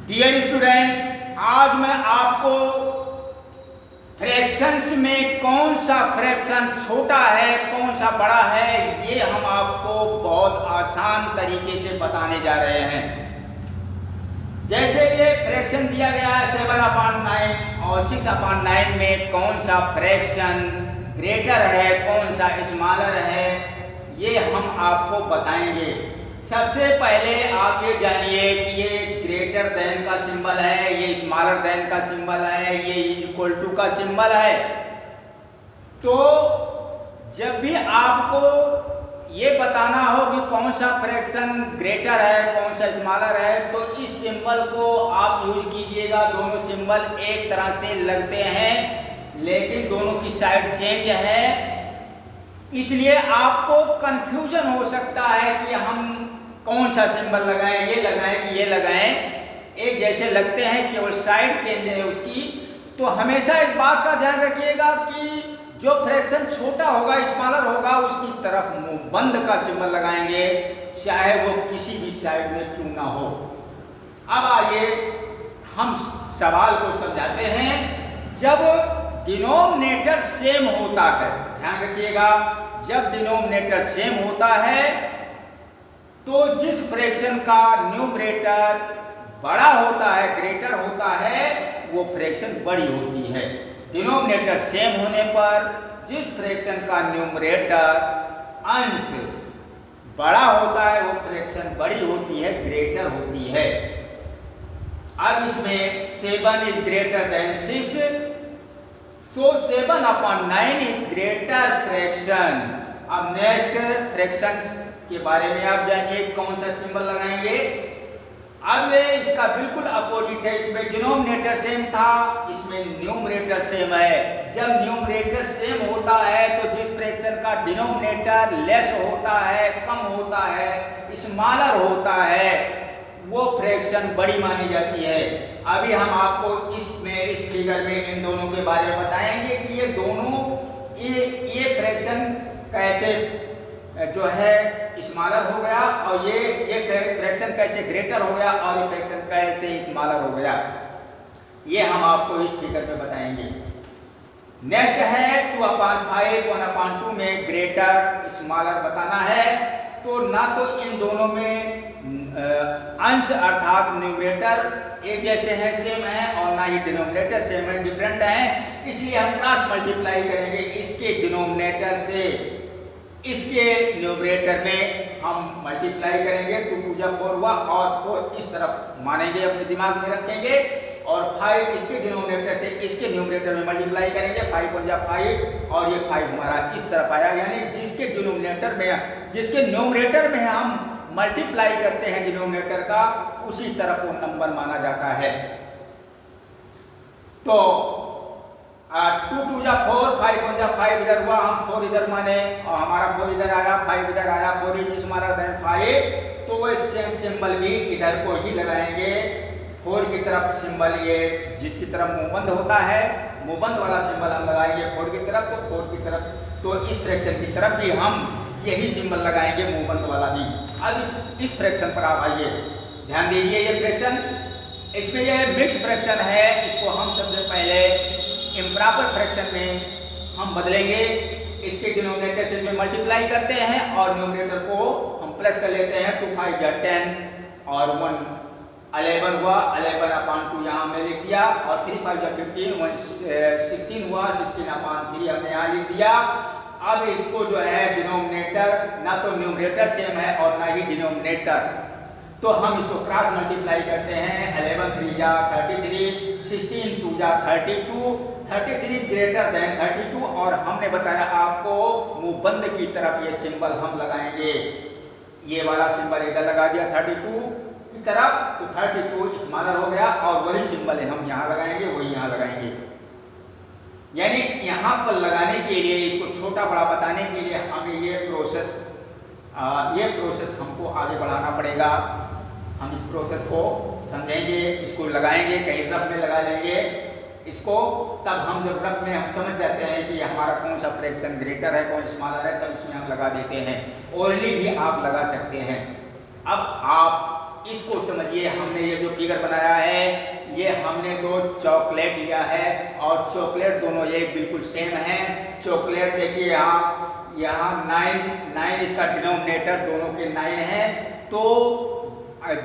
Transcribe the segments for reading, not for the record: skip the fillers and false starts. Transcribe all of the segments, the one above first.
Dear students, आज मैं आपको फ्रैक्शंस में कौन सा फ्रैक्शन छोटा है कौन सा बड़ा है ये हम आपको बहुत आसान तरीके से बताने जा रहे हैं। जैसे ये फ्रैक्शन दिया गया है 7/9 और 6/9 में कौन सा फ्रैक्शन ग्रेटर है कौन सा स्मॉलर है ये हम आपको बताएंगे। सबसे पहले आप ये जानिए कि ये ग्रेटर देन का सिंबल है, ये स्मॉलर देन का सिंबल है, ये इक्वल टू का सिंबल है। तो जब भी आपको ये बताना हो कि कौन सा फ्रैक्शन ग्रेटर है कौन सा स्मॉलर है तो इस सिंबल को आप यूज कीजिएगा। दोनों सिंबल एक तरह से लगते हैं लेकिन दोनों की साइड चेंज है, इसलिए आपको कंफ्यूजन हो सकता है कि हम कौन सा सिंबल लगाएं, ये लगाएं कि ये लगाएं। एक जैसे लगते हैं केवल साइड चेंज है उसकी। तो हमेशा इस बात का ध्यान रखिएगा कि जो फ्रैक्शन छोटा होगा स्मॉलर होगा उसकी तरफ मुंह बंद का सिंबल लगाएंगे चाहे वो किसी भी साइड में क्यों ना हो। अब आइए हम सवाल को समझाते हैं। जब डिनोमिनेटर सेम होता है, ध्यान रखिएगा, जब डिनोमिनेटर सेम होता है तो जिस फ्रैक्शन का न्यूमरेटर बड़ा होता है ग्रेटर होता है वो फ्रैक्शन बड़ी होती है। डिनोमिनेटर सेम होने पर जिस फ्रैक्शन का न्यूमरेटर अंश बड़ा होता है वो फ्रैक्शन बड़ी होती है ग्रेटर होती है। अब इसमें 7 is greater than 6 so 7/9 is greater fraction. अब नेक्स्ट फ्रैक्शन के बारे में आप जानिए कौन सा सिंबल लगाएंगे। अब ये इसका बिल्कुल अपोजिट है, इसमें डिनोमिनेटर सेम था इसमें न्यूमरेटर सेम है। जब न्यूमरेटर सेम होता है तो जिस फ्रैक्शन का डिनोमिनेटर लेस होता है कम होता है स्मॉलर होता है वो फ्रैक्शन बड़ी मानी जाती है। अभी हम आपको इसमें इस फिगर में इन दोनों के बारे में बताएंगे कि ये दोनों ये फ्रैक्शन कैसे जो है स्मॉलर हो गया और ये फ्रैक्शन कैसे ग्रेटर हो गया और ये फ्रैक्शन कैसे स्मॉलर हो गया, ये हम आपको इस फिगर में बताएंगे। नेक्स्ट है 2/5 1/2 में ग्रेटर स्मॉलर बताना है। तो ना तो इन दोनों में अंश अर्थात न्यूमरेटर एक जैसे हैं सेम है और ना ही डिनोमिनेटर सेम है डिफरेंट है, इसलिए हम क्रॉस मल्टीप्लाई करेंगे इसके डिनोमिनेटर से इसके न्यूमरेटर में हम मल्टीप्लाई करेंगे। 2 2 जा 4 हुआ और 4 इस तरफ मानेंगे अपने दिमाग में रखेंगे और 5 इसके डिनोमिनेटर से इसके न्यूमरेटर में मल्टीप्लाई करेंगे। 5 1 जा 5 और ये 5 हमारा इस तरफ आया, यानी जिसके डिनोमिनेटर में जिसके न्यूमरेटर में हम मल्टीप्लाई करते हैं डिनोमिनेटर का उसी तरफ वो नंबर माना जाता है। तो 2 2 जा 4 5 1 जा 5 इधर हुआ, हम 4 इधर माने और हमारा 4 इधर आया 5 इधर आया 4 इज स्मॉलर देन 5 तो वो सेम सिंबल भी इधर को ही लगाएंगे। 4 की तरफ सिंबल ये जिसकी तरफ मुंहबंद होता है मुंहबंद वाला सिंबल हम लगाएंगे 4 की तरफ, तो 4 की तरफ तो इस फ्रैक्शन की तरफ भी हम यही सिंबल लगाएंगे मुंहबंद वाला भी। अब इस फ्रैक्शन पर आप आइए, ध्यान दीजिए ये फ्रैक्शन इसमें ये मिक्स फ्रैक्शन है, इसको हम सबसे पहले इम्प्रॉपर फ्रैक्शन में हम बदलेंगे। इसके डिनोमिनेटर से इसमें मल्टीप्लाई करते हैं और न्यूमरेटर को हम प्लस कर लेते हैं। 2 5 जा 10 और 1 11 हुआ, 11/2 यहाँ हमने लिख दिया और 3 5 जा 15 1 16 हुआ, 16/3 हमने यहाँ लिख दिया। अब इसको जो है डिनोमिनेटर ना तो न्यूमरेटर सेम है और ना ही डिनोमिनेटर, तो हम इसको क्रॉस मल्टीप्लाई करते हैं। 11 3 जा 33 16 2 जा 32 33 ग्रेटर देन 32 और हमने बताया आपको मुंहबंद की तरफ ये सिंबल हम लगाएंगे। ये वाला सिंबल इधर लगा दिया 32 की तरफ तो 32 स्मॉलर हो गया और वही सिंबल हम यहाँ लगाएंगे वही यहाँ लगाएंगे। यानी यहाँ पर लगाने के लिए इसको छोटा बड़ा बताने के लिए हमें ये प्रोसेस हमको आगे बढ़ाना पड़ेगा। हम इस प्रोसेस को समझेंगे, इसको लगाएंगे, कहीं रफ में लगा लेंगे इसको, तब हम जब रफ में हम समझ जाते हैं कि हमारा कौन सा फ्रैक्शन ग्रेटर है कौन स्मॉलर है तब इसमें हम लगा देते हैं। ओरली भी आप लगा सकते हैं। अब आप इसको समझिए, हमने ये जो फिगर बनाया है ये हमने दो चॉकलेट लिया है और चॉकलेट दोनों ये बिल्कुल सेम है। चॉकलेट देखिए यहाँ 9 इसका डिनोमिनेटर दोनों के 9 है। तो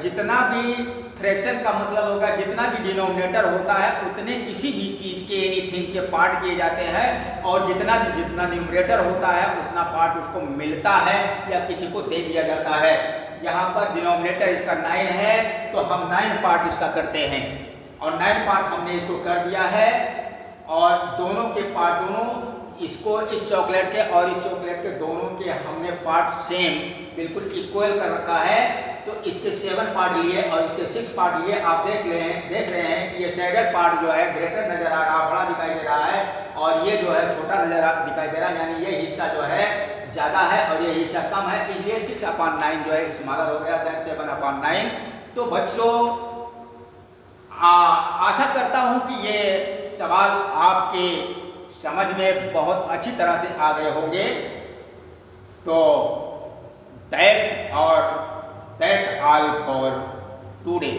जितना भी फ्रैक्शन का मतलब होगा, जितना भी डिनोमिनेटर होता है उतने किसी भी चीज़ के एनीथिंग के पार्ट किए जाते हैं और जितना न्यूमरेटर होता है उतना पार्ट उसको मिलता है या किसी को दे दिया जाता है। यहाँ पर डिनोमिनेटर इसका 9 है तो हम 9 पार्ट इसका करते हैं और 9 पार्ट हमने इसको कर दिया है और दोनों के पार्ट इसको इस चॉकलेट के और इस चॉकलेट के दोनों के हमने पार्ट सेम बिल्कुल इक्वल कर रखा है। तो इसके 7 पार्ट लिए और इसके 6 पार्ट लिए आप देख रहे हैं कि ये शेडेड पार्ट जो है ग्रेटर नजर आ रहा, बड़ा दिखाई दे रहा है और ये जो है छोटा दिखाई दे रहा है, यानी ये हिस्सा जो है ज़्यादा है और ये हिस्सा कम है, इसलिए 6/9 जो है स्मॉलर हो गया दैन 7/9। तो बच्चों आशा करता हूँ कि ये सवाल आपके समझ में बहुत अच्छी तरह से आ गए होंगे। तो दैट्स ऑल फॉर टुडे।